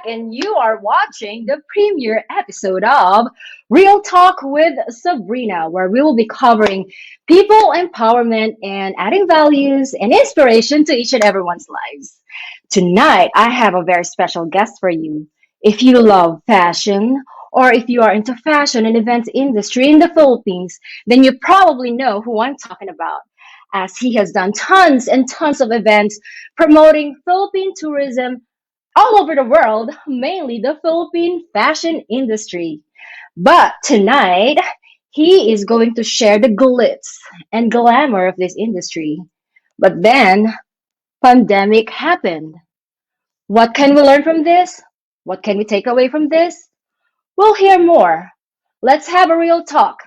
and you are watching the premiere episode of Real Talk with Sabrina, where we will be covering people empowerment and adding values and inspiration to each and everyone's lives. Tonight, I have a very special guest for you. If you love fashion, or if you are into fashion and events industry in the Philippines, then you probably know who I'm talking about, as he has done tons and tons of events promoting Philippine tourism all over the world, mainly the Philippine fashion industry. But tonight, he is going to share the glitz and glamour of this industry. But then, pandemic happened. What can we learn from this? What can we take away from this? We'll hear more. Let's have a real talk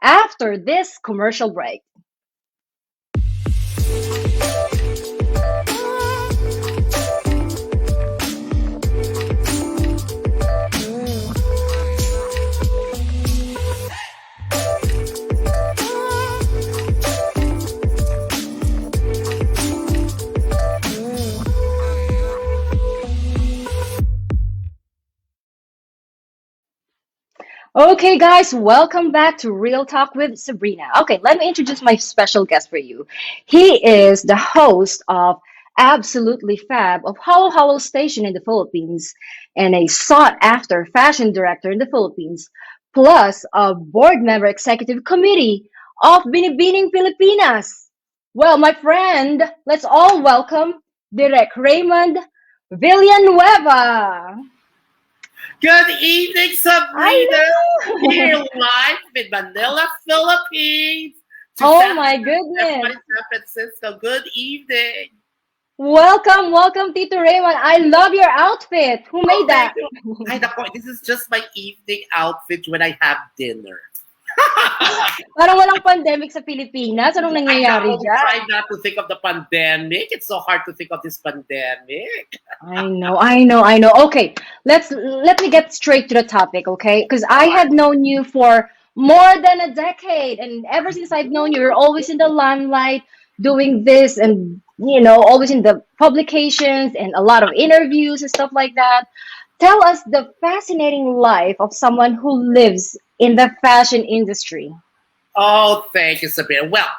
after this commercial break. Okay, guys, welcome back to Real Talk with Sabrina. Okay, let me introduce my special guest for you. He is the host of Absolutely Fab of Hollow Hollow Station in the Philippines and a sought after fashion director in the Philippines, plus a board member executive committee of Binibining Pilipinas. Well, my friend, let's all welcome Direct Raymond Villanueva. Good evening, I Sabrina. Here know. live in Manila, Philippines. To Oh San my everybody goodness. in San Francisco. Good evening. Welcome, welcome, Tito Raymond. I love your outfit. Who Oh, made thank that? you. Ay, nako, this is just my evening outfit when I have dinner. Parang walang pandemic sa Pilipinas. Anong I nangyayari know we dyan? try not to think of the pandemic. It's so hard to think of this pandemic. I know. Okay, let me get straight to the topic, okay? Because I Sure. have known you for more than a decade, and ever since I've known you, you're always in the limelight doing this, and always in the publications and a lot of interviews and stuff like that. Tell us the fascinating life of someone who lives in the fashion industry. Oh, thank you, Sabrina. Well,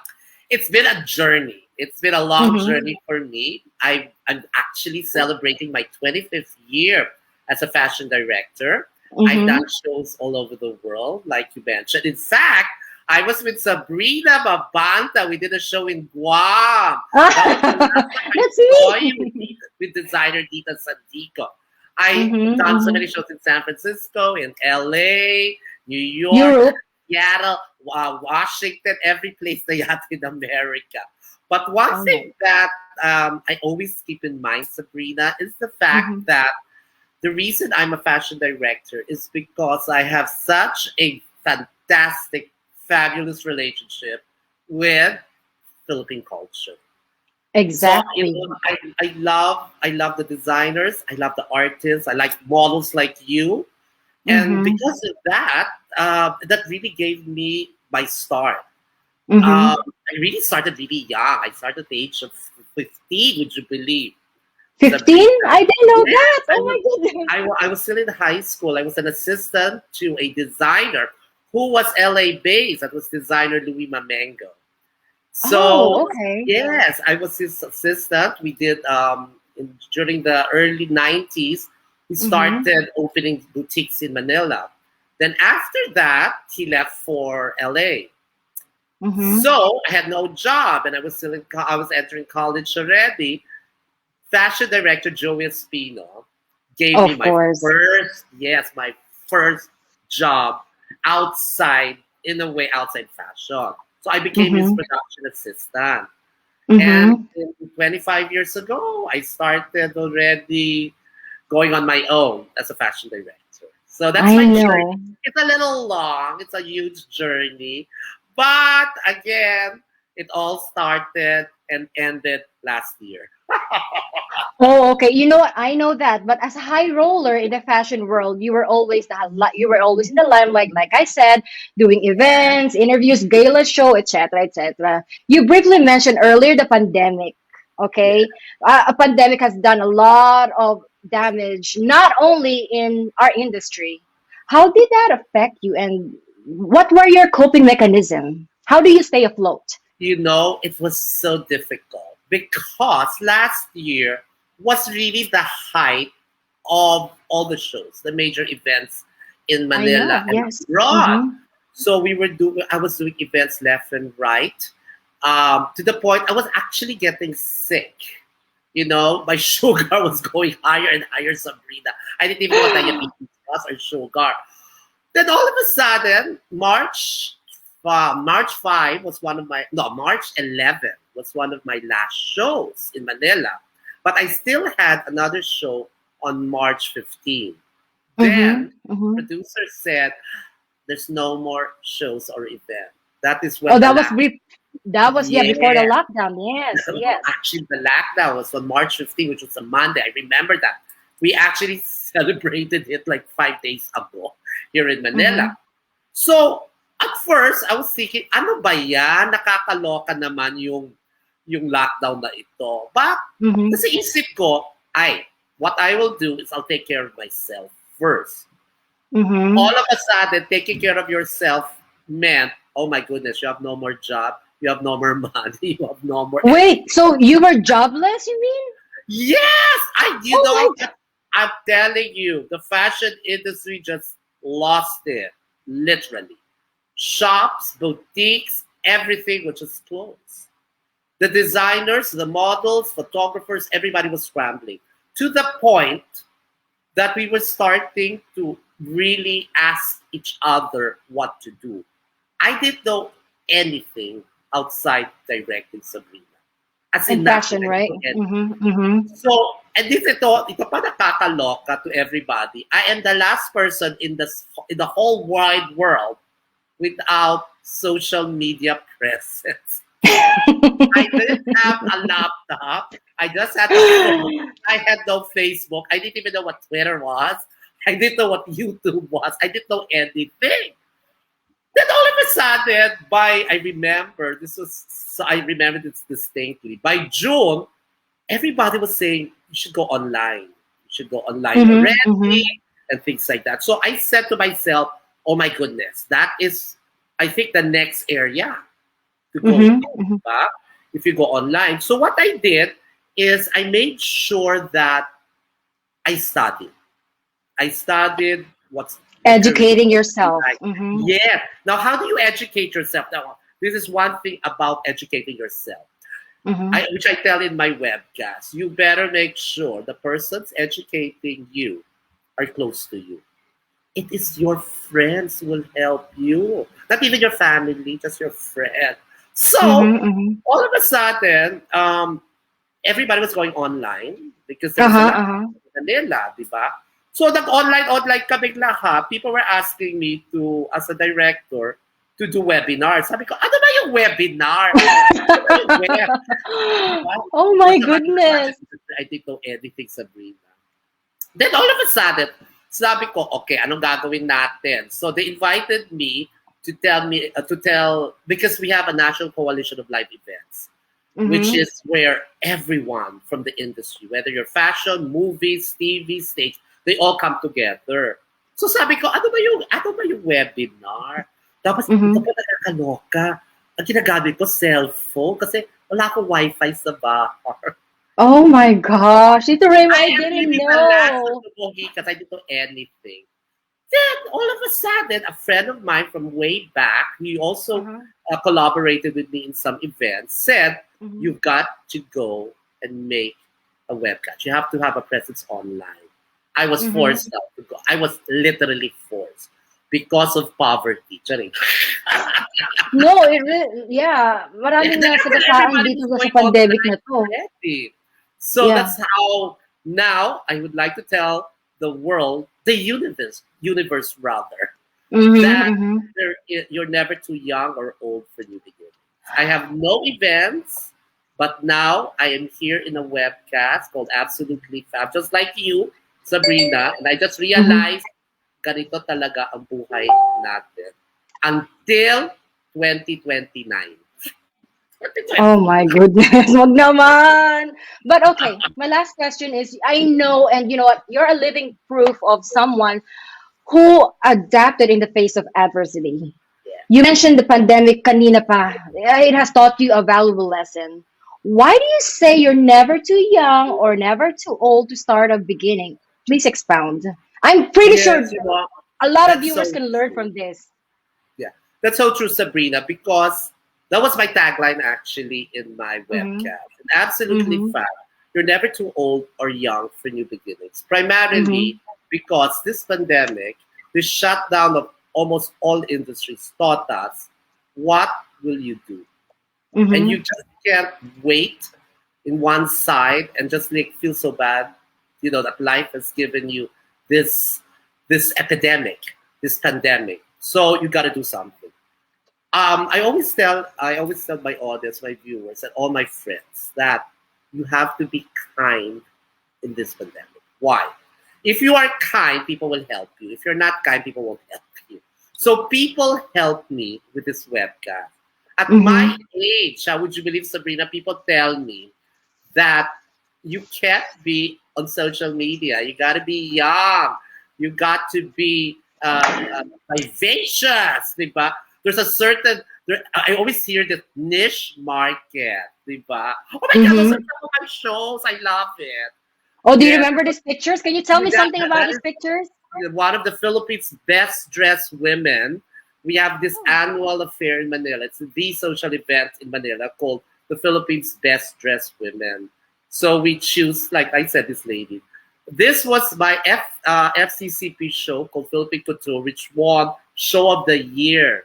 it's been a journey. It's been a long Mm-hmm. journey for me. I'm actually celebrating my 25th year as a fashion director. I've done Mm-hmm. shows all over the world, like you mentioned. In fact, I was with Sabrina Babanta. We did a show in Guam. That was the last time I That's saw you me. with designer Dita Sandico. I've Mm-hmm, done so mm-hmm. many shows in San Francisco, in LA, New York, Europe. Seattle, Washington, every place na yata in America. But one Oh my. thing that I always keep in mind, Sabrina, is the fact Mm-hmm. that the reason I'm a fashion director is because I have such a fantastic, fabulous relationship with Philippine culture. So Exactly. I love the designers, I love the artists, I like models like you, and Mm-hmm. because of that, that really gave me my start. Mm-hmm. I really started really young. I started at the age of 15. Would you believe, 15? Sabrina? I didn't know Yes, that. Oh my goodness. I was still in high school. I was an assistant to a designer who was LA based. That was designer Louis Mamengo. So Oh, okay. yes, I was his assistant. We did during the early 90s. We Mm-hmm. started opening boutiques in Manila. Then after that, he left for LA. Mm-hmm. So I had no job, and I was still I was entering college already. Fashion director Joey Espino gave me Of my course. my first job outside, in a way, outside fashion. So I became his Mm-hmm. production assistant. And Mm-hmm. 25 years ago, I started already going on my own as a fashion director. So that's I my journey. know. It's a little long, it's a huge journey. But again, it all started and ended last year. Oh, okay. You know what? I know that, but as a high roller in the fashion world, you were always in the limelight, like I said, doing events, interviews, gala show, etc., etc. You briefly mentioned earlier the pandemic. Yeah. Okay, a pandemic has done a lot of damage, not only in our industry. How did that affect you, and what were your coping mechanism? How do you stay afloat? You know, it was so difficult because last year was really the height of all the shows, the major events in I Manila know, and yes. abroad. Mm-hmm. So I was doing events left and right, to the point I was actually getting sick. You know, my sugar was going higher and higher, Sabrina. I didn't even know what diabetes was or sugar. Then all of a sudden, March 5 was one of my, no, March 11 was one of my last shows in Manila. But I still had another show on March 15. Mm-hmm. Then, Mm-hmm. producer said, there's no more shows or event. That is Oh, when the last, that was, yeah, before the yeah. lockdown. Yes, No, yes. actually, the lockdown was on March 15, which was a Monday. I remember that. We actually celebrated it like 5 days ago here in Manila. Mm-hmm. So, at first, I was thinking, ano ba yan? Nakakaloka naman yung lockdown na ito. But, Mm-hmm. kasi isip ko, what I will do is I'll take care of myself first. All Mm-hmm. of a sudden, taking care of yourself meant, oh my goodness, you have no more job, you have no more money, you have no more Wait, anything. so you were jobless, you mean? Yes, you Oh know, my I'm telling you, the fashion industry just lost it, literally. Shops, boutiques, everything was just closed. The designers, the models, photographers, everybody was scrambling to the point that we were starting to really ask each other what to do. I didn't know anything outside directing Sabrina. As in In nothing, fashion, I didn't right? know anything. Mm-hmm. Mm-hmm. So, and ito pa nakakaloka to everybody. I am the last person in the whole wide world without social media presence. I didn't have a laptop. I just had a phone. I had no Facebook. I didn't even know what Twitter was. I didn't know what YouTube was. I didn't know anything. Then all of a sudden, I remember this was, so I remember this distinctly. By June, everybody was saying you should go online. You should go online Mm-hmm. already Mm-hmm. and things like that. So I said to myself, oh my goodness, that is, I think, the next area to go to, Mm-hmm. diba? If you go online. So what I did is I made sure that I studied. I studied what's the Educating curriculum yourself. like. Mm-hmm. Yeah. Now, how do you educate yourself? Now, this is one thing about educating yourself. Mm-hmm. Which I tell in my webcast. You better make sure the persons educating you are close to you. It is your friends who will help you. Not even your family, just your friend. So, Mm-hmm. Mm-hmm. all of a sudden, everybody was going online because there was a Uh-huh. lot Uh-huh. in Manila, di ba? So, nag-online kaming lahat. People were asking me to, as a director, to do webinars. Sabi ko, ano ba yung webinar? Ano ba yung web? Diba? Oh Because my I'm not in the fashion goodness. industry, I didn't know anything, Sabrina. Then all of a sudden, sabi ko, okay, anong gagawin natin? So they invited me to tell, because we have a national coalition of live events, which Mm-hmm. is where everyone from the industry, whether you're fashion, movies, TV, stage, they all come together. So sabi ko, ano ba yung webinar? Tapos, ito Mm-hmm. pa nakakaloka. Ang ginagamit ko, cellphone, kasi wala akong wifi sa bahay. Oh my gosh. Ito, Raymond, I I am didn't really the last of know. the bogi because I didn't know anything. Then all of a sudden, a friend of mine from way back, he also Uh-huh. collaborated with me in some events, said, Mm-hmm. "You've got to go and make a webcast. You have to have a presence online." I was Mm-hmm. forced out to go. I was literally forced because of poverty. Charing. No, it really, yeah. Maraming nasagasaan Everybody dito was sa going pandemic online na to. already. So Yeah. that's how now I would like to tell the world, the universe rather, Mm-hmm. that Mm-hmm. you're never too young or old for new beginnings. I have no events, but now I am here in a webcast called Absolutely Fab, just like you, Sabrina, and I just Mm-hmm. realized ganito talaga ang buhay natin until 2029. Oh my goodness, wag naman. But okay, my last question is, I know, and you know what, you're a living proof of someone who adapted in the face of adversity. Yeah. You mentioned the pandemic kanina pa. It has taught you a valuable lesson. Why do you say you're never too young or never too old to start a beginning? Please expound. I'm pretty Yes, sure a lot of that's so viewers can learn true. from this. Yeah, that's so true, Sabrina, because that was my tagline actually in my Mm-hmm. webcast. And absolutely Mm-hmm. fact. You're never too old or young for new beginnings. Primarily Mm-hmm. because this pandemic, this shutdown of almost all industries taught us what will you do? And you Mm-hmm. just can't wait in one side and just like feel so bad, that life has given you this this epidemic, this pandemic. So you got to do something. I always tell my audience, my viewers, and all my friends that you have to be kind in this pandemic. Why? If you are kind, people will help you. If you're not kind, people won't help you. So people help me with this webcast. At my Mm-hmm. age, how would you believe, Sabrina? People tell me that you can't be on social media. You got to be young. You got to be vivacious, diba? There's a certain. I always hear the niche market, diba? Oh my God, those are Mm-hmm. some of my shows. I love it. Oh, do you Yes, remember these pictures? Can you tell me something about that these pictures? is one of the Philippines' best dressed women. We have this annual affair in Manila. It's the social event in Manila called the Philippines' Best Dressed Women. So we choose, like I said, this lady. This was my FCCP show called Philippine Couture, which won Show of the Year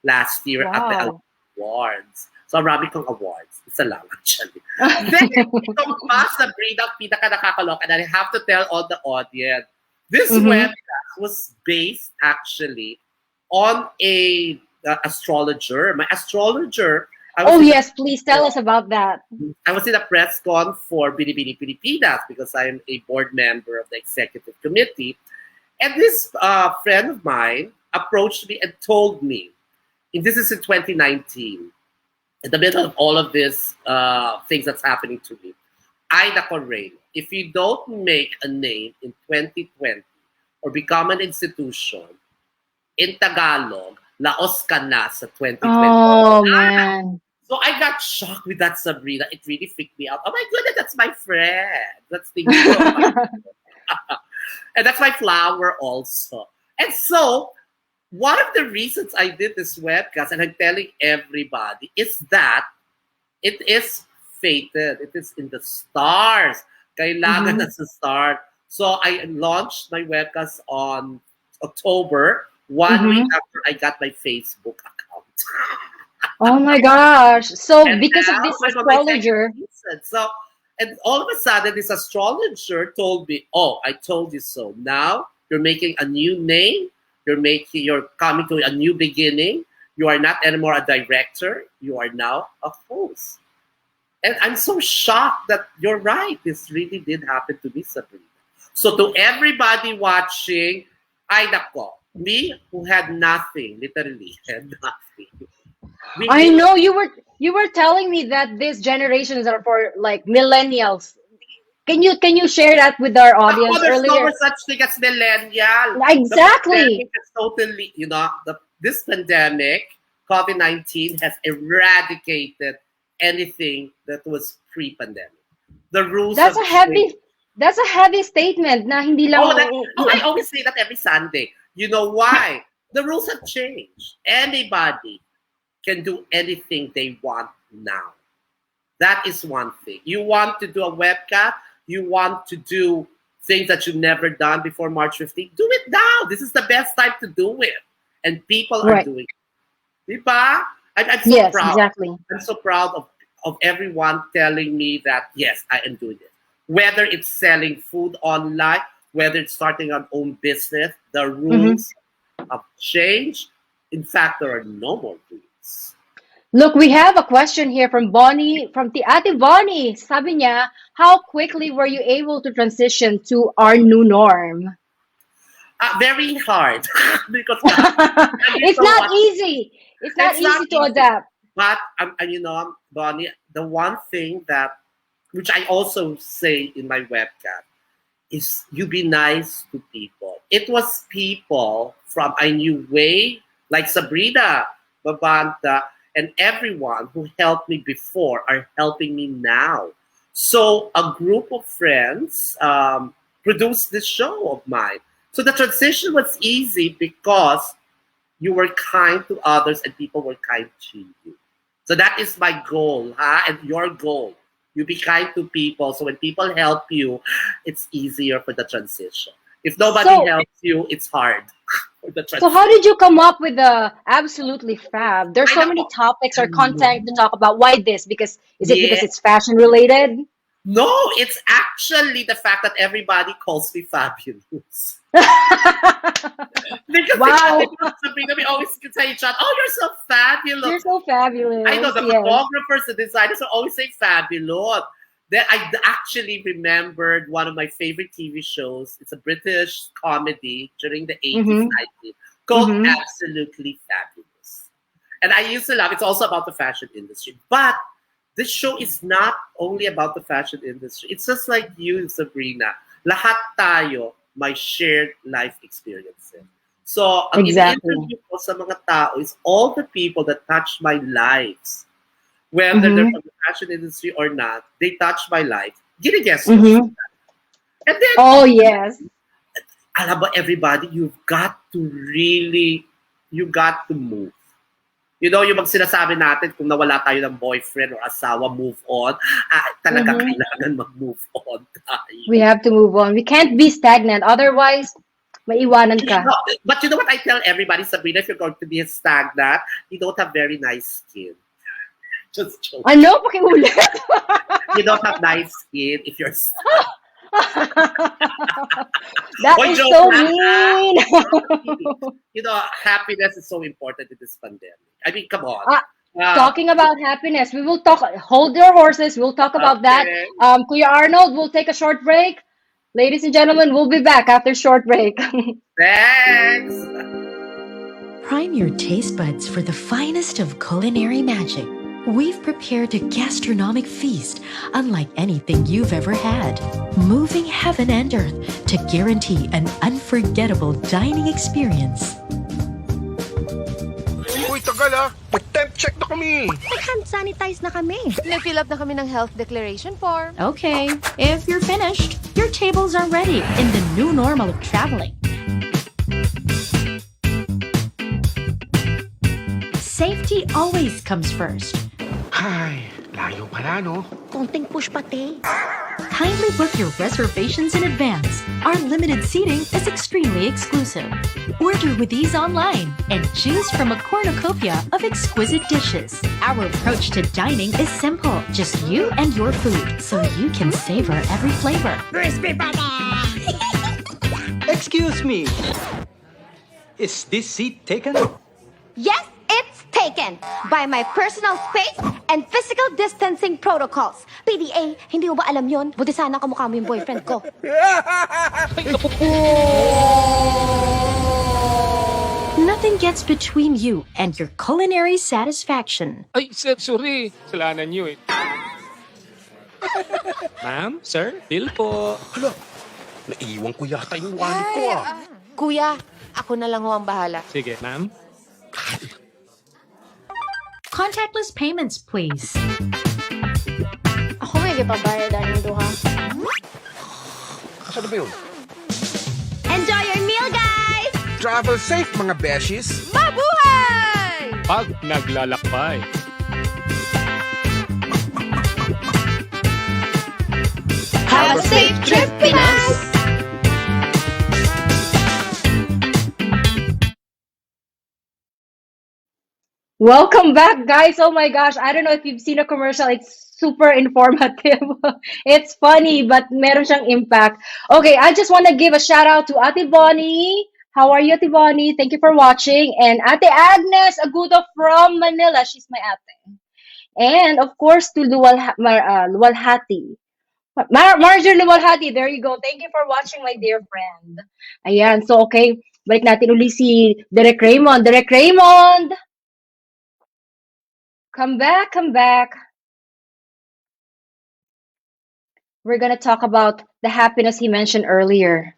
last year at the Wow. awards. So marami kong awards. Isa lang actually. Then, itong pa sa breed ang pinaka nakakaloka, and I have to tell all the audience, this Mm-hmm. webcast was based actually on a astrologer. My astrologer, I was Oh in the yes, please tell us about that. I was in a press con for Binibini Pilipinas because I'm a board member of the executive committee. And this friend of mine approached me and told me, and this is in 2019, in the middle of all of this things that's happening to me, ay nako Rain, if you don't make a name in 2020 or become an institution, in Tagalog, laos ka na sa 2020. Oh man. So I got shocked with that, Sabrina. It really freaked me out. Oh my goodness, that's my friend. That's the new of my and that's my flower also. And so one of the reasons I did this webcast and I'm telling everybody is that it is fated. It is in the stars. Kailangan Mm-hmm. na sa start. So I launched my webcast on October, 1 week Mm-hmm. after I got my Facebook account. Oh my gosh. So And because of now this I'm on my second astrologer. season. So, and all of a sudden, this astrologer told me, "Oh, I told you so. Now you're making a new name. You're coming to a new beginning. You are not anymore a director. You are now a host." And I'm so shocked that you're right. This really did happen to me, Sabrina. So to everybody watching, ay nako, me who had nothing, literally had nothing. We I did. know you were telling me that these generations are for like millennials. Can you share that with our Oh, audience there's no more earlier? such thing as millennial. The Exactly. pandemic has totally, this pandemic, COVID-19, has eradicated anything that was pre-pandemic. The rules That's have a changed. heavy that's a heavy statement na hindi lang I always say that every Sunday. You know why? The rules have changed. Anybody can do anything they want now. That is one thing. You want to do a webcast, you want to do things that you've never done before March 15th, do it now. This is the best time to do it. And people are right. doing it. Diba? I'm so Yes, proud. exactly. I'm so proud of everyone telling me that, yes, I am doing it. Whether it's selling food online, whether it's starting an own business, the Mhm. rules have changed. In fact, there are no more rules. Look, we have a question here from Bonnie, from the Ate Bonnie. Sabi niya, how quickly were you able to transition to our new norm? Very hard because I didn't It's know not what. easy. It's not It's not easy to easy. adapt. But Bonnie, the one thing that which I also say in my webcam is you be nice to people. It was people from I knew way, like Sabrina, Babanta, and everyone who helped me before are helping me now. So a group of friends produced this show of mine. So the transition was easy because you were kind to others and people were kind to you. So that is my goal, huh? And your goal. You be kind to people. So when people help you, it's easier for the transition. If nobody So, helps you, it's hard for the so how transition. did you come up with the absolutely fab? There's I so many know. topics I or content to know. talk about. Why this? Because is it Yeah. because it's fashion related? No, it's actually the fact that everybody calls me fabulous. Wow, Because Sabrina, we always say each other, oh, you're so fabulous. you're so I know fabulous. the Yes. photographers, the designers will always say fabulous. Then actually remembered one of my favorite TV shows. It's a British comedy during the 80s, Mm-hmm. 90s called Mm-hmm. Absolutely Fabulous. And I used to love it's also about the fashion industry. But this show is not only about the fashion industry. It's just like you, Sabrina. Lahat tayo may shared life experiences. So, ang Exactly. ini-interview ko sa mga tao is all the people that touched my lives. Whether they're Mm-hmm. from the fashion industry or not, they touch my life. Gine-guess ko Mm-hmm. sila. And then, Oh yes. alam mo, everybody, you got to move. You know, yung sinasabi natin, kung nawala tayo ng boyfriend or asawa, move on. Talagang Mm-hmm. kailangan mag-move on We tayo. have to move on. We can't be stagnant. Otherwise, maiwanan ka. No, but you know what I tell everybody, Sabrina, if you're going to be stagnant, you don't have very nice skin. Just joke. Ano? Pakiulit. You don't have nice skin if you're That Oy, is joke so lang, ah. mean. You know, happiness is so important in this pandemic. I mean, come on. Ah, Uh, talking about happiness, we will talk. Hold your horses. We'll talk about that. okay. Kuya Arnold, we'll take a short break. Ladies and gentlemen, we'll be back after short break. Thanks. Prime your taste buds for the finest of culinary magic. We've prepared a gastronomic feast unlike anything you've ever had, moving heaven and earth to guarantee an unforgettable dining experience. Uy, tagal ah. Mag-temp check na kami. Nag-hand sanitize na kami. Nag-fill up na kami ng health declaration form. Okay, if you're finished, your tables are ready in the new normal of traveling. Safety always comes first. Ay, layo pala no. Konting push pati. Kindly book your reservations in advance. Our limited seating is extremely exclusive. Order with ease online and choose from a cornucopia of exquisite dishes. Our approach to dining is simple. Just you and your food, so you can savor every flavor. Crispy pata! Excuse me. Is this seat taken? Yes, it's taken by my personal space and physical distancing protocols. PDA, hindi mo ba alam yon? Buti sana kamukha mo yung boyfriend ko. Nothing gets between you and your culinary satisfaction. Ay, sir, sorry. Kasalanan niyo eh. Ma'am, sir, bill po. Hala, naiwan ko yata yung wallet ko ah. Kuya, ako na lang ho ang bahala. Sige, ma'am. Contactless payments, please. Ako may gipabayadan yung duha. Saan ba yun? Enjoy your meal, guys! Travel safe mga beshies. Mabuhay! Pag naglalakbay. Have a safe trip, Pinas! Welcome back, guys. Oh my gosh. I don't know if you've seen a commercial. It's super informative. It's funny, but meron siyang impact. Okay, I just want to give a shout out to Ate Bonnie. How are you, Ate Bonnie? Thank you for watching. And Ate Agnes Agudo from Manila. She's my ate. And of course, to Luwalhati. Marjorie Luwalhati, there you go. Thank you for watching, my dear friend. Ayan. So, okay. Balik natin uli si Derek Raymond. Derek Raymond! Come back, come back. We're gonna talk about the happiness he mentioned earlier.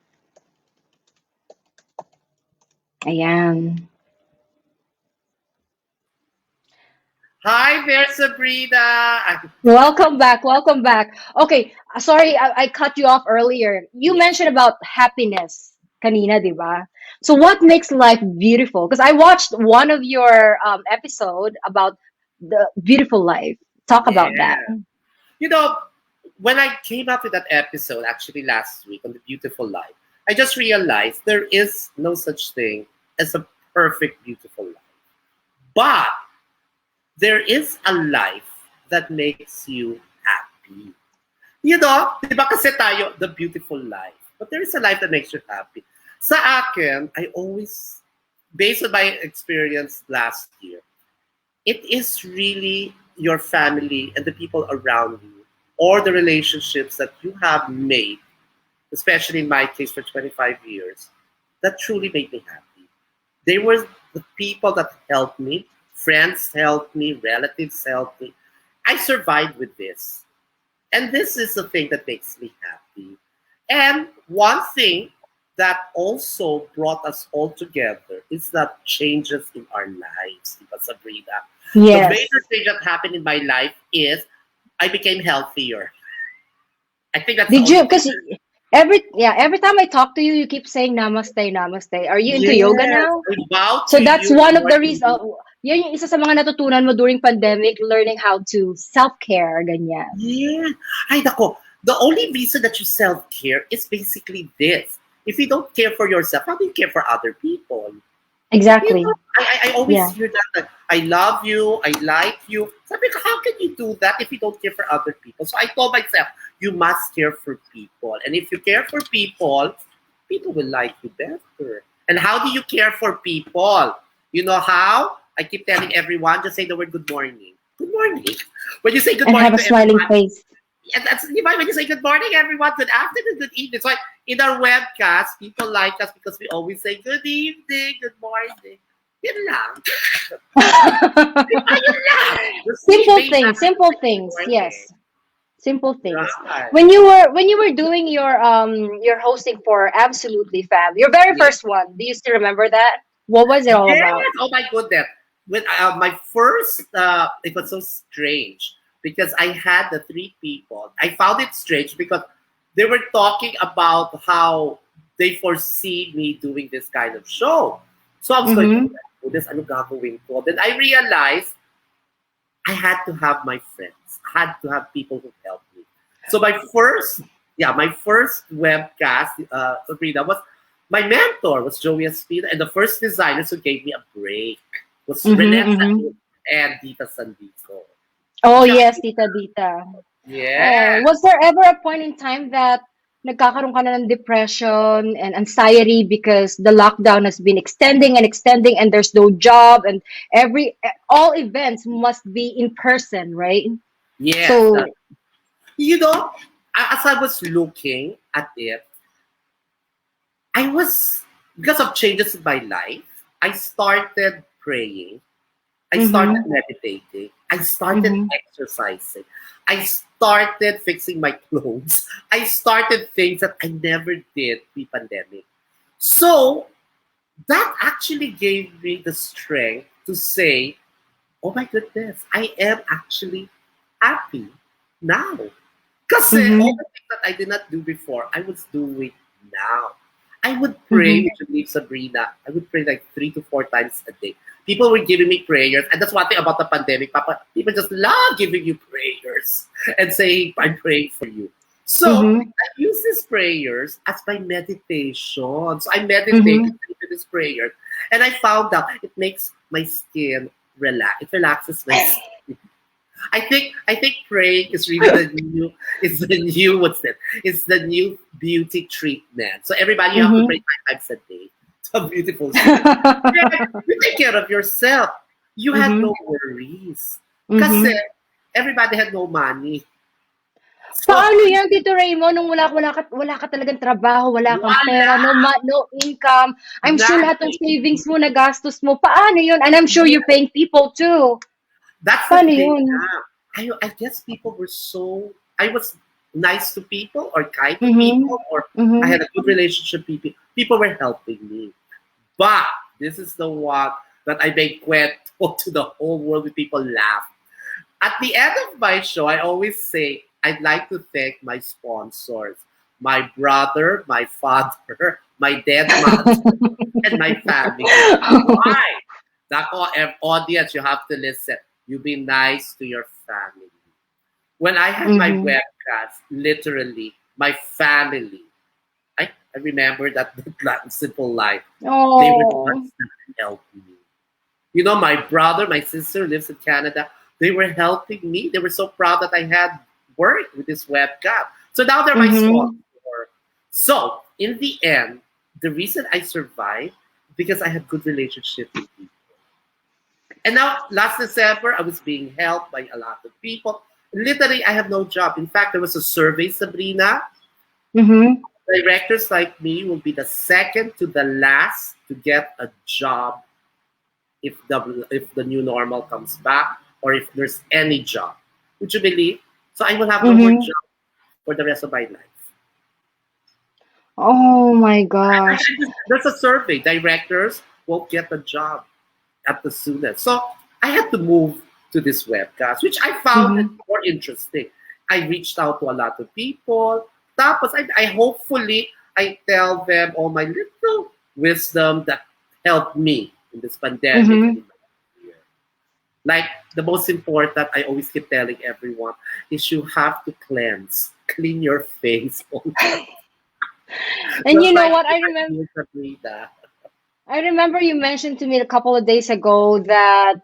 Ayan. Hi there, Sabrina. Welcome back, welcome back. Okay, sorry, I cut you off earlier. You mentioned about happiness kanina, di ba? So what makes life beautiful? Because I watched one of your episode about the beautiful life. Talk about Yeah. that. You know, when I came up with that episode, actually last week on The Beautiful Life, I just realized there is no such thing as a perfect, beautiful life. But there is a life that makes you happy. You know, di ba kasi tayo, the beautiful life. But there is a life that makes you happy. Sa akin, I always, based on my experience last year, it is really your family and the people around you or the relationships that you have made, especially in my case for 25 years, that truly made me happy. They were the people that helped me, friends helped me, relatives helped me. I survived with this. And this is the thing that makes me happy. And one thing that also brought us all together is that changes in our lives, diba, Sabrina? The Yes. major thing that happened in my life is I became healthier. I think that's the Did you? only thing. Because every time I talk to you, you keep saying namaste, namaste. Are you into yoga Yes, now? I vow So to that's you, one of Lord, the reasons. Yan yung isa sa mga natutunan mo during pandemic, learning how to self-care, ganyan. yeah. Ay, nako. The only reason that you self-care is basically this. If you don't care for yourself, how do you care for other people? You Exactly. know, I always Yeah. hear that I love you, I like you. Sabi ko, how can you do that if you don't care for other people? So I told myself, you must care for people. And if you care for people, people will like you better. And how do you care for people? You know how? I keep telling everyone, just say the word good morning. Good morning. When you say good And morning have a to smiling everyone, face. and that's when you say good morning, everyone, good afternoon, good evening. So in our webcast, people like us because we always say good evening, good morning. Yun lang. Yun lang. Just Simple may things, message simple like good things. morning. Yes. Simple things. Right. When you were doing your hosting for Absolutely Fab, your very Yes. first one, do you still remember that? What was it all Yes. about? Oh my goodness. When my first, it was so strange because I had the three people. I found it strange because they were talking about how they foresee me doing this kind of show. So I was going, Mm-hmm. oh, this ano gagawin ko? Then I realized I had to have my friends. I had to have people who help me. So my first webcast, Sabrina, was my mentor was Joey Espina, and the first designers who gave me a break was Mm-hmm. Renessa Mm-hmm. and Dita Sandico. Oh Yeah, yes, Tita Dita. Oh, yeah, was there ever a point in time that nagkakaroon ka na ng depression and anxiety because the lockdown has been extending and extending and there's no job and all events must be in person, right? yes. So, You know, as I was looking at it, I was because of changes in my life. I started praying. I started mm-hmm, meditating. I started mm-hmm. exercising. I started fixing my clothes. I started things that I never did pre-pandemic. So that actually gave me the strength to say, oh my goodness, I am actually happy now. Because all Mm-hmm. the things that I did not do before, I was doing now. I would pray, Mm-hmm. would you believe, Sabrina? I would pray like 3 to 4 times a day. People were giving me prayers, and that's one thing about the pandemic. Papa, people just love giving you prayers and saying, I'm praying for you. So Mm-hmm. I use these prayers as my meditation. So I Mm-hmm. meditated into these prayers, and I found out it makes my skin relax. It relaxes my skin. I think praying is really the new what's that? It's the new beauty treatment. So everybody you have to Mm-hmm. pray 5 times a day. It's a beautiful skin. Yeah, you take care of yourself. You had Mm-hmm. no worries. Kasi Mm-hmm. everybody had no money. So Paano yan, Tito Raymond, nung wala ka talagang trabaho, wala kang wala. pera, no income. I'm sure lahat ng Nothing. savings mo, nagastos mo. Paano yun? And I'm sure you're paying people too. That's the Paano thing. yun? I guess people were so. I was nice to people or kind to Mm-hmm. people or I Mm-hmm. had a good relationship with people. People were helping me. But this is the one that I made kwento to the whole world with people laugh. At the end of my show, I always say, I'd like to thank my sponsors, my brother, my father, my dead mother, and my family. Why? Dako, audience, you have to listen. You be nice to your family. When I had my Mm-hmm. webcast, literally, my family, I remember that simple line. They were the Oh. ones that helped me. You know, my brother, my sister lives in Canada. They were helping me. They were so proud that I had work with this webcam. So now they're my Mm-hmm. sponsor. So in the end, the reason I survived because I had good relationship with people. And now last December, I was being helped by a lot of people. Literally, I have no job. In fact, there was a survey, Sabrina. Mm-hmm. Directors like me will be the second to the last to get a job if the new normal comes back or if there's any job. Would you believe? So I will have no more Mm-hmm. job for the rest of my life. Oh my gosh. There's a survey. Directors won't get a job at the soonest. So I had to move to this webcast, which I found it Mm-hmm. more interesting. I reached out to a lot of people. Tapos I hopefully I tell them all my little wisdom that helped me in this pandemic and Mm-hmm. in my year. Like the most important, I always keep telling everyone is you have to clean your face. And Just you know like what? if I do Sabrina. I remember you mentioned to me a couple of days ago that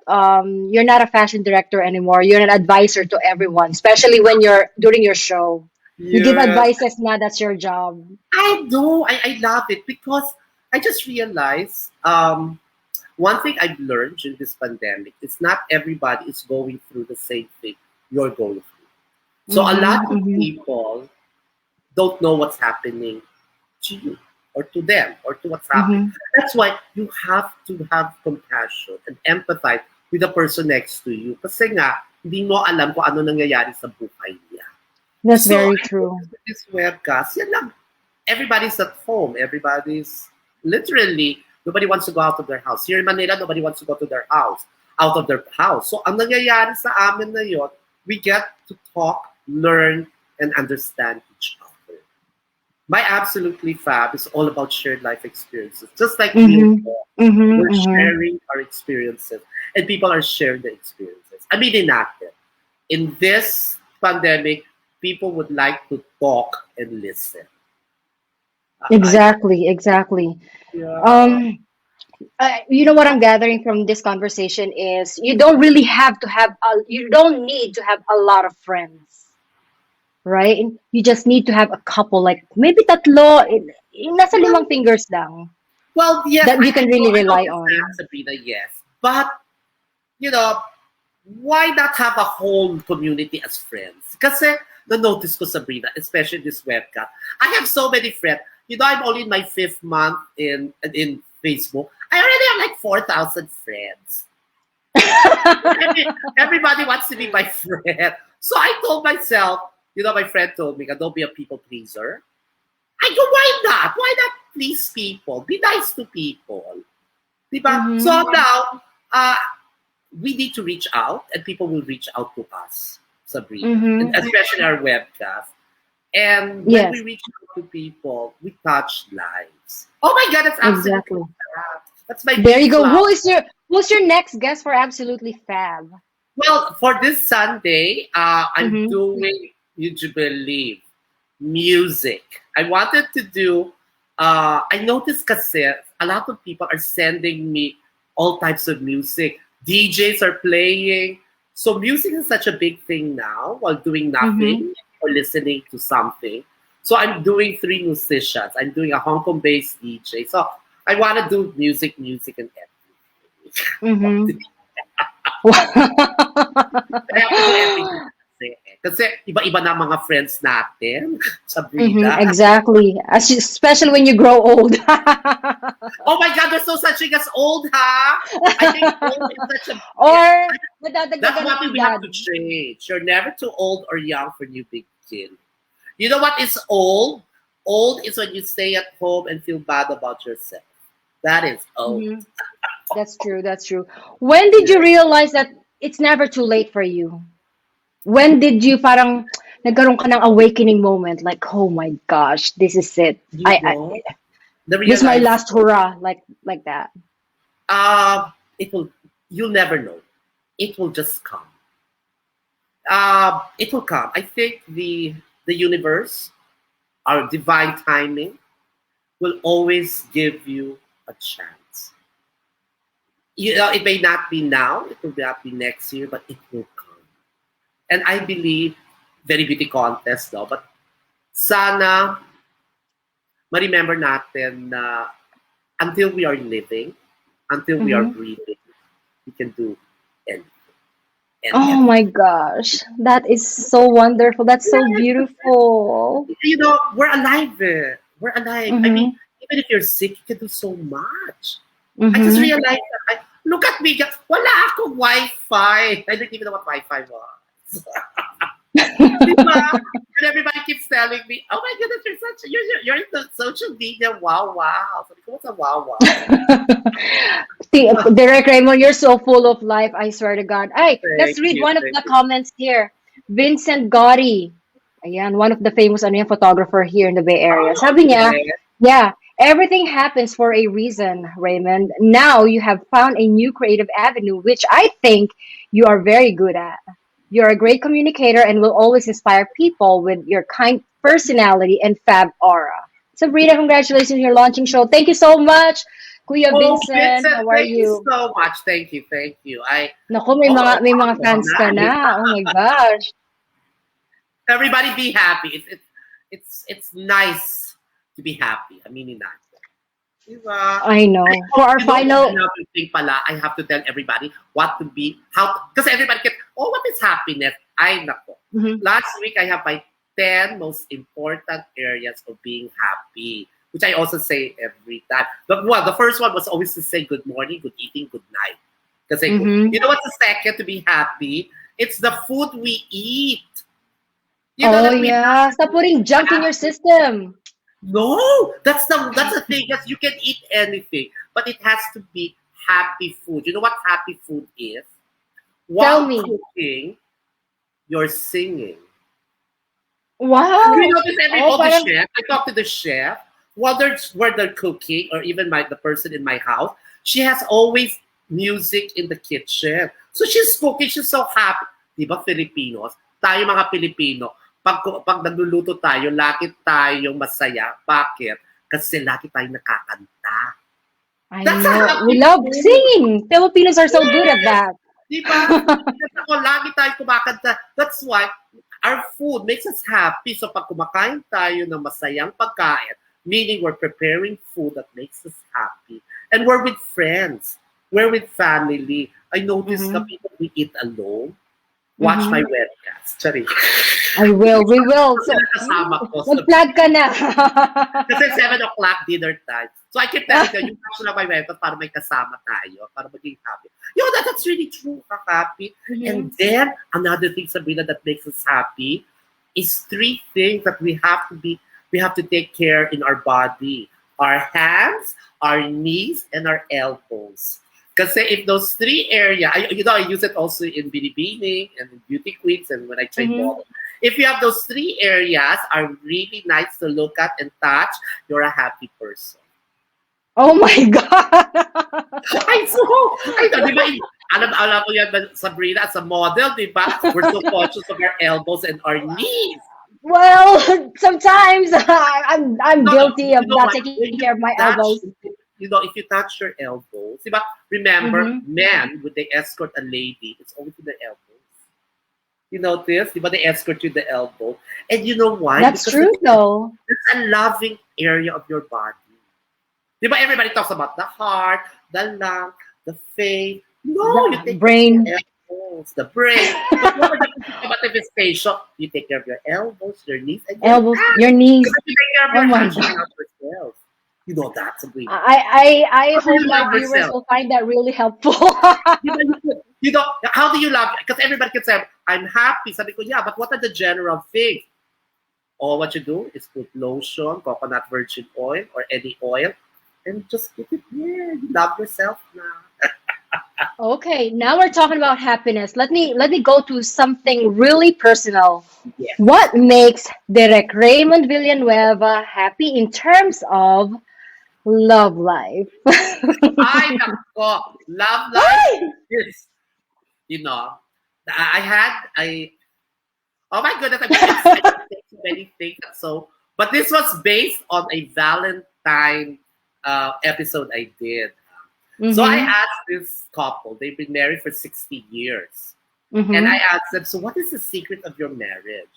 you're not a fashion director anymore. You're an advisor to everyone, especially when you're during your show. You give Yes, advices now. That's your job. I do. I love it because I just realized one thing I've learned during this pandemic is not everybody is going through the same thing you're going through. So a lot Mm-hmm. of Mm-hmm. people don't know what's happening to you or to them or to what's happening. Mm-hmm. That's why you have to have compassion and empathize with the person next to you. Kasi nga, hindi mo alam kung ano nangyayari sa buhay niya. That's So very I true. noticed with this webcast, yan lang. Everybody's at home. Everybody's literally, nobody wants to go out of their house. Here in Manila, nobody wants to go to their house, out of their house. So ang nangyayari sa amin na yun, we get to talk, learn, and understand each other. My Absolutely Fab is all about shared life experiences. Just like Real Mm-hmm. Talk, Mm-hmm. we're Mm-hmm. sharing our experiences, and people are sharing the experiences. Aminin natin, in this pandemic, people would like to talk and listen. Exactly. Exactly. Yeah. Um, you know what I'm gathering from this conversation is you don't really have to have you don't need to have a lot of friends, right? You just need to have a couple, like maybe tatlo, nasa limang Well, fingers lang well, yes, that you can really I know rely this on. Sabrina, yes. But, you know, why not have a whole community as friends? Kasi, na-notice ko, Sabrina, especially this webcam, I have so many friends. You know, I'm only in my 5th month in Facebook. I already have like 4,000 friends. Everybody wants to be my friend. So I told myself, you know, my friend told me, don't be a people pleaser. I go, why not? Why not please people? Be nice to people. Diba? So Mm-hmm. now, we need to reach out and people will reach out to us, Sabrina, and Mm-hmm. especially our webcast. And when we Yes, reach out to people, we touch lives. Oh my God, that's absolutely exactly. fab. That's my There you big go. cloud. Who's your next guest for Absolutely Fab? Well, for this Sunday, I'm Mm-hmm. doing, would you believe, music. I wanted to do, I noticed kasi a lot of people are sending me all types of music. DJs are playing. So music is such a big thing now while doing Mm-hmm. nothing or listening to something. So I'm doing 3 musicians. I'm doing a Hong Kong-based DJ. So I want to do music, and everything. Mm-hmm. I have to do everything kasi. Because Kasi iba-iba na mga friends natin, Sabrina. Exactly. Especially when you grow old. Oh my God, there's no such thing as old, ha? I think old is such a... Or That's nadadagdagan one ng thing we have edad. to change. You're never too old or young for new begin. You know what is old? Old is when you stay at home and feel bad about yourself. That is old. Mhm. That's true. That's true. When did you realize that it's never too late for you? When did you parang nagkaroon ka ng awakening moment? Like, oh my gosh, this is it. You know, the This is my realize last hurrah. Like that. it will. You'll never know. It will just come. It will come. I think the universe, our divine timing, will always give you a chance. You know, it may not be now, it will not be next year, but it will come. And I believe, very beauty contest though, but sana ma-remember natin na until we are living, until we are Mhm. breathing, we can do anything. And Oh my gosh, that is so wonderful. That's so beautiful. you know, we're alive. We're alive. I mean, Mhm. even if you're sick, you can do so much. I just Mhm. realized that. Look at me. Wala akong Wi-Fi. I didn't even know what Wi-Fi was. Diba? And everybody keeps telling me, "Oh my goodness, you're into social media. Wow, wow." Sabi ko, what's a wow, wow? Direct Raymond, you're so full of life. I swear to God. Hey, let's Thank read you, one of thank the you. comments here. Vincent Gotti. Ayan, one of the famous ano yan, photographer here in the Bay Area. Oh, Sabi niya, okay. yeah, everything happens for a reason, Raymond. Now you have found a new creative avenue, which I think you are very good at. You're a great communicator and will always inspire people with your kind personality and fab aura. Sabrina, congratulations on your launching show. Thank you so much, Kuya Oh, Vincent. Vincent, How are thank you you? so much. Thank you, thank you. Naku, Oh, may mga wow, fans ka nice. na. Oh my gosh. Everybody be happy. It's nice to be happy. Aminin natin. Diba? I know. For our You know, final, another thing pala, I have to tell everybody what to be, how, because everybody can, oh, what is happiness? Ay, nako. Mhm. Last week, I have my 10 most important areas of being happy, which I also say every time. But well, the first one was always to say good morning, good evening, good night. Because Mhm. you know what's the second to be happy? It's the food we eat. You know Oh that we have yeah, stop putting junk in your system. no, that's the thing. Yes, you can eat anything, but it has to be happy food. You know what happy food is? Tell While me. cooking, you're singing. Wow. You notice Oh, the parang, chef. I talk to the chef while they're cooking, or even the person in my house. She has always music in the kitchen, so she's cooking. She's so happy. Diba Filipinos? Tayo mga Pilipino, pag nagluluto tayo, lagi tayong masaya. Bakit? Kasi lagi tayong nakakanta. I That's a know. We happy love food. singing. Filipinos are so good at Yes! that. Diba? Kasi ako, lagi tayo kumakanta. That's why our food makes us happy. So pag kumakain tayo ng masayang pagkain, meaning we're preparing food that makes us happy. And we're with friends. We're with family. I notice the Mhm. people we eat alone, watch my Mhm. webcast. Sorry. I will. We will. Kasi So, nakasama ko. So, mag-plug ka na. kasi 7 o'clock dinner time. So I keep telling them, you watch na my webcast para may kasama tayo, para maging happy. You know, that's really true, happy. And Mhm. then, another thing, Sabrina, that makes us happy is 3 things that we have to take care in our body. Our hands, our knees, and our elbows. Kasi if those 3 areas, I use it also in binibining and in beauty queens and when I train Mhm. models. If you have those 3 areas are really nice to look at and touch, you're a happy person. Oh my God. Ay, di ba, alam mo yan, Sabrina, as a model, di ba? We're so conscious of our elbows and our knees. Well, sometimes I'm No, guilty of you know not what? taking When you care of my touch, elbows. if you touch your elbows, di ba? Remember, Mhm. men, when they escort a lady, it's only to the elbows. You notice, di ba? They escort you the elbow. And you know why? That's Because true though. it's a loving area of your body. Di ba everybody talks about the heart, the lung, the face. No, you The take care of brain. the elbows, the brain. But what are you thinking about if it's facial, you take care of your elbows, your knees, and your Elbows, hands. your knees. Because if you take care of Oh your my hands, you god. can help yourself. You know that, Sabrina. I How do hope you my love viewers yourself? will find that really helpful. How do you love? Because everybody can say, I'm happy. Sabi ko, yeah, but what are the general things? All what you do is put lotion, coconut virgin oil, or any oil, and just put it there. You love yourself now. Okay, now we're talking about happiness. Let me go to something really personal. Yeah. What makes Derek Raymond Villanueva happy in terms of love life? Ay, nako. Love life is, you know, oh my goodness, I'm getting excited to say so many things. But this was based on a Valentine episode I did. So I Mm-hmm. asked this couple, they've been married for 60 years. And I Mm-hmm. asked them, so what is the secret of your marriage?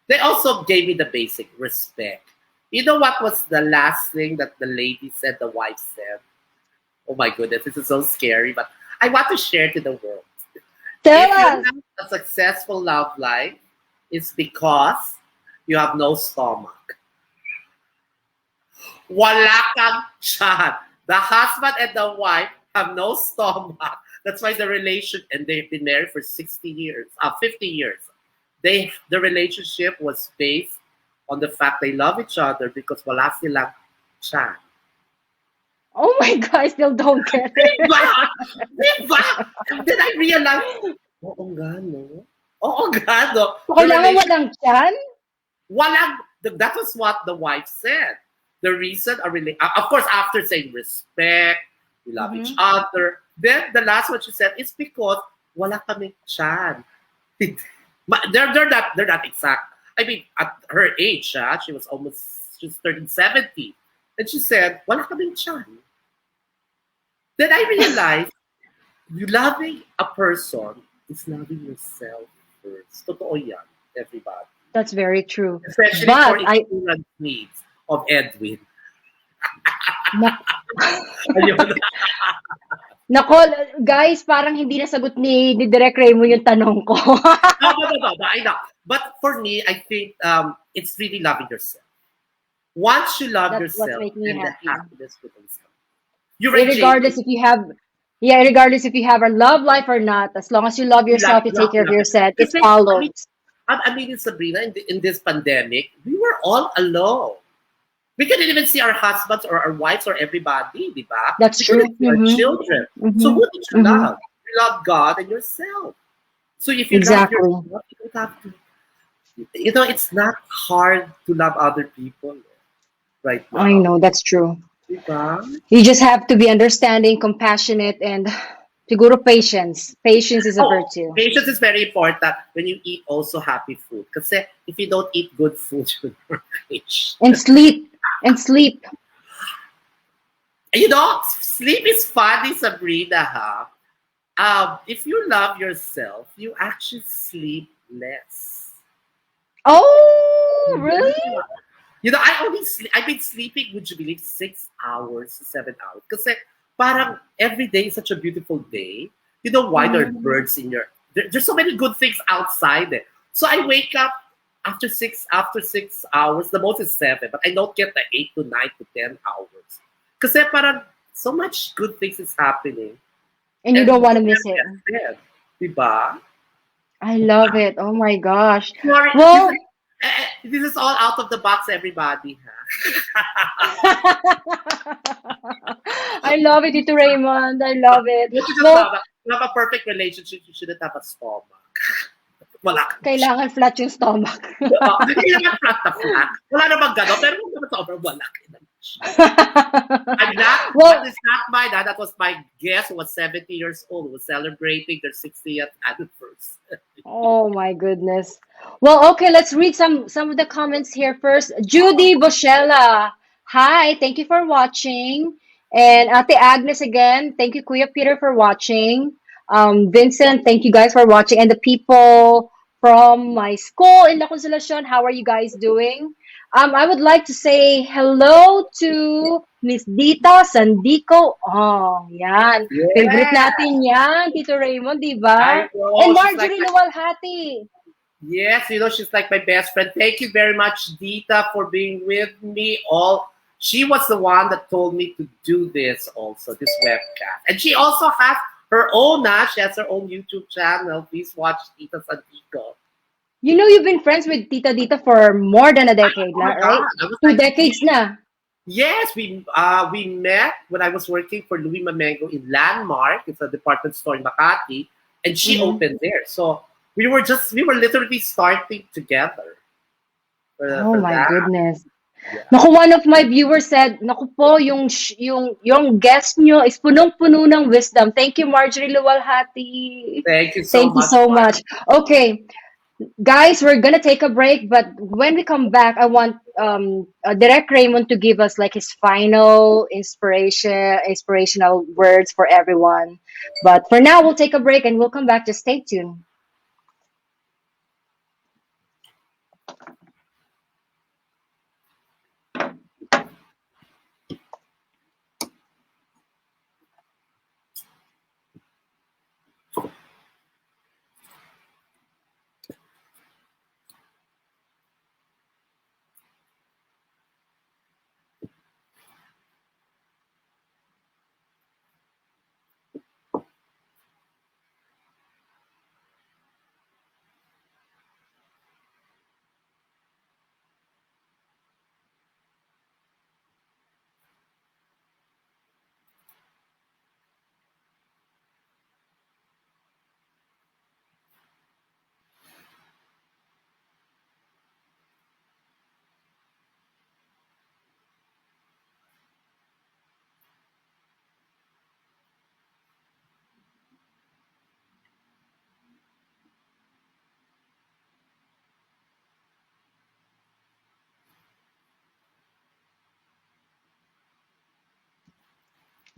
They also gave me the basic respect. You know what was the last thing that the lady said, the wife said? Oh my goodness, this is so scary, but I want to share to the world. Tell If you us. have a successful love life, it's because you have no stomach. Wala kang tiyan. The husband and the wife have no stomach. That's why the relation, and they've been married for 60 years, 50 years. The relationship was based on the fact they love each other because wala silang tiyan. Oh my god, I still don't get it. Diba? Diba? And then I realized, oo nga, no? Oo nga, no? So, The kailangan mo relation, ng tiyan? that was what the wife said. The reason, of course, after saying respect, we love each Mm-hmm. other, then the last one she said is because wala kaming tiyan. They're not exact. I mean, at her age, she's turning 70. And she said, wala kaming tiyan. Then I realized, you loving a person is loving yourself first. Totoo yan, everybody. That's very true. Especially for But insurance needs of Edwin. nak- Ayun. nako, guys, parang hindi nasagot ni Direk Raymond yung tanong ko. No, I know. But for me, I think it's really loving yourself. Once you love That's what's yourself, making me then the happy. happiness will come. You're right, Regardless JP. if you have, yeah, regardless if you have a love life or not, as long as you love You yourself, you take care of love. yourself, it Kasi, follows. I mean, Sabrina, in this pandemic, we were all alone. We couldn't even see our husbands or our wives or everybody, di ba? That's We true. couldn't see our Mm-hmm. children. So Mm-hmm. who did you Mm-hmm. love? You love God and yourself. So if you love Exactly. yourself, you don't have to. It's not hard to love other people right I now. know, that's true. Di ba? You just have to be understanding, compassionate, and siguro patience. Patience is a Oh, virtue. patience is very important when you eat also happy food. Because if you don't eat good food, you're not rich. And sleep. And sleep. Sleep is funny, Sabrina, huh? If you love yourself, you actually sleep less. Oh, really? I've been sleeping, would you believe, 6 hours to 7 hours. Because parang every day is such a beautiful day. You know why there are birds in there's so many good things outside it. So I wake up after 6 hours, the most is 7, but I don't get the 8 to 9 to 10 hours. Because parang so much good things is happening. And you don't want to miss it. Dead. Diba? I love it. Oh my gosh. Sorry, Well, this is all out of the box, everybody. I love it, Tito Raymond. I love it. You should Well, have a perfect relationship. You shouldn't have a stomach. Wala. kailangan flat yung stomach. Hindi naman flat na flat. Wala namang gano'n. Pero kung naman sobrang wala. That is not mine. That was my guest who was 70 years old, who was celebrating their 60th anniversary. Oh my goodness. Well, okay, let's read some of the comments here first. Judy Boshella. Hi, thank you for watching. And Ate Agnes again, thank you Kuya Peter for watching. Vincent, thank you guys for watching. And the people from my school in La Consolacion, how are you guys doing? I would like to say hello to Miss Dita Sandico. Oh, yan. Favorite natin yan, Tito Raymond, di ba? I know. And She's like Marjorie Luwalhati. Yes, she's like my best friend. Thank you very much, Dita, for being with me. She was the one that told me to do this also, this webcast. And she also has her own, she has her own YouTube channel. Please watch Tita Santico. You know, you've been friends with Tita Dita for more than a decade, Oh my right? God, I was Two like, decades na. yes, we met when I was working for Louis Mamengo in Landmark. It's a department store in Makati, and she Mhm. opened there. So we were literally starting together Oh for my that. goodness. Yeah. Naku, one of my viewers said, naku po, yung guest nyo is punong-puno ng wisdom. Thank you, Marjorie Luwalhati. Thank you so Thank you much, so Mark. much. Okay, guys, we're gonna take a break, but when we come back, I want Direct Raymond to give us like his final inspirational words for everyone. But for now, we'll take a break and we'll come back. Just stay tuned.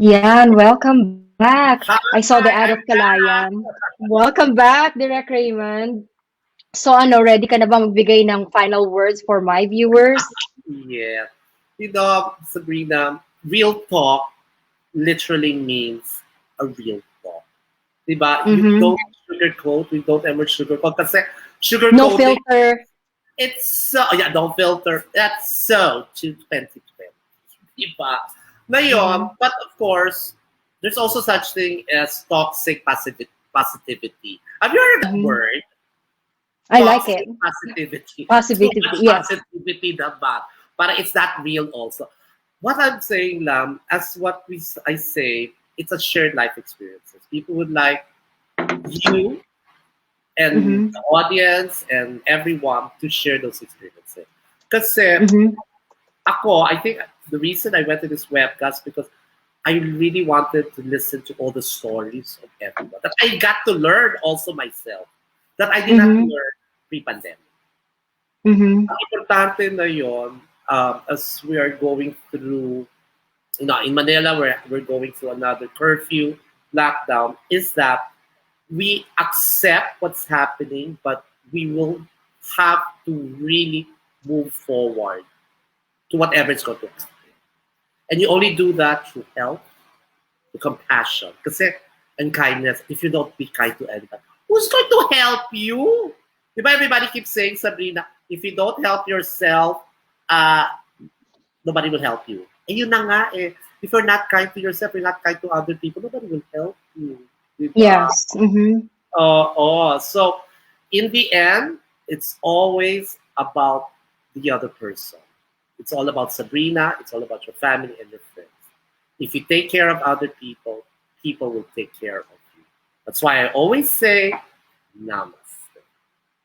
Yan, welcome back. Hi, I saw the ad of I'm back. Kalayan. Welcome back, Direct Raymond. So ano, ready ka na ba magbigay ng final words for my viewers? Yeah. Sabrina, real talk literally means a real talk. Diba? You Mm-hmm. don't sugarcoat. We don't ever sugarcoat. Kasi No sugarcoating, filter. it's so, yeah, don't filter. That's so to 2020. Diba? Mm-hmm. Ngayon, but of course, there's also such thing as toxic positivity. Have you heard of that Mm-hmm. word? I like it. Toxic positivity. Too Positivity, much yes. positivity diba? But it's not real also. What I'm saying, Lam, as what I say, it's a shared life experiences. People would like you and Mm-hmm. the audience and everyone to share those experiences. Kasi Mm-hmm. I think the reason I went to this webcast because I really wanted to listen to all the stories of everyone. That I got to learn also myself. That I did not Mm-hmm. learn pre-pandemic. Mm-hmm. Ang importante na yon, as we are going through, in Manila, we're going through another curfew, lockdown, is that we accept what's happening, but we will have to really move forward to whatever it's going to happen. And you only do that through help, through compassion, and kindness. If you don't be kind to anybody, who's going to help you? Diba everybody keeps saying, Sabrina, if you don't help yourself, uh, nobody will help you. And yun na nga eh. If you're not kind to yourself, you're not kind to other people, nobody will help you. Diba? Yes. Mm-hmm. So in the end, it's always about the other person. It's all about Sabrina. It's all about your family and your friends. If you take care of other people, people will take care of you. That's why I always say, namaste.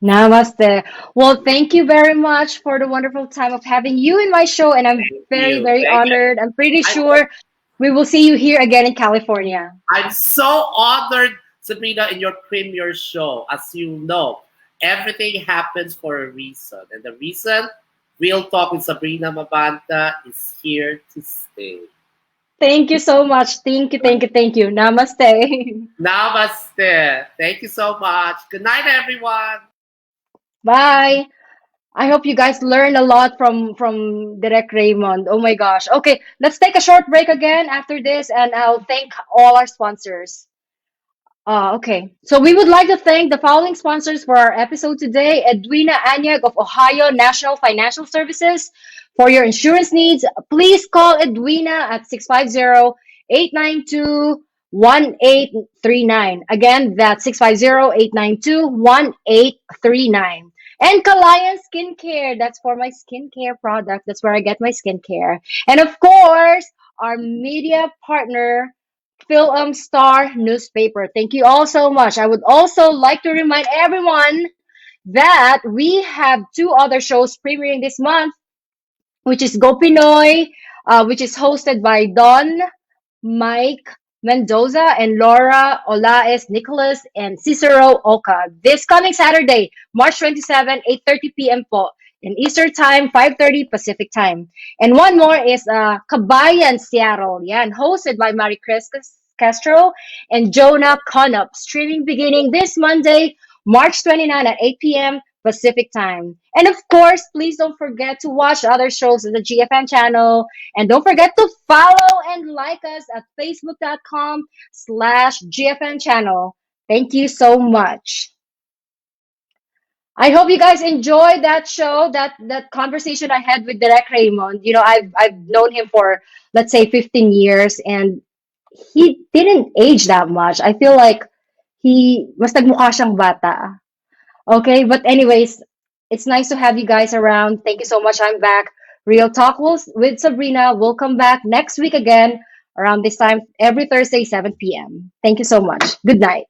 Namaste. Well, thank you very much for the wonderful time of having you in my show, and I'm Thank very, you. very Thank you. honored. I'm pretty I, sure we will see you here again in California. I'm so honored, Sabrina, in your premiere show. As you know, everything happens for a reason. And the reason, Real Talk with Sabrina Mabanta, is here to stay. Thank you so much. Thank you, thank you, thank you. Namaste. Namaste. Thank you so much. Good night, everyone. Bye. I hope you guys learn a lot from Direct Raymond. Oh my gosh. Okay, let's take a short break again after this, and I'll thank all our sponsors. Okay. So we would like to thank the following sponsors for our episode today. Edwina Anyag of Ohio National Financial Services. For your insurance needs, please call Edwina at 650-892-1839. Again, that's 650-892-1839. And Kalayan Skincare, that's for my skincare product. That's where I get my skincare. And of course, our media partner, Film Star Newspaper. Thank you all so much. I would also like to remind everyone that we have two other shows premiering this month, which is Go Pinoy, which is hosted by Don Mike Mendoza and Laura Olaes Nicholas and Cicero Oka. This coming Saturday, March 27, 8:30 p.m. po in Eastern Time, 5:30 Pacific Time. And one more is Kabayan Seattle, yan, hosted by Marie Chris Castro and Jonah Conup, streaming beginning this Monday, March 29 at 8 p.m. Pacific Time. And of course, please don't forget to watch other shows on the GFN channel. And don't forget to follow and like us at facebook.com/GFN channel. Thank you so much. I hope you guys enjoyed that show, that conversation I had with Direk Raymond. You know, I've known him for, let's say, 15 years, and he didn't age that much. I feel like mas nagmukha siyang bata. Okay, but anyways, it's nice to have you guys around. Thank you so much. I'm back. Real Talk with Sabrina will come back next week again around this time every Thursday, 7 p.m. Thank you so much. Good night.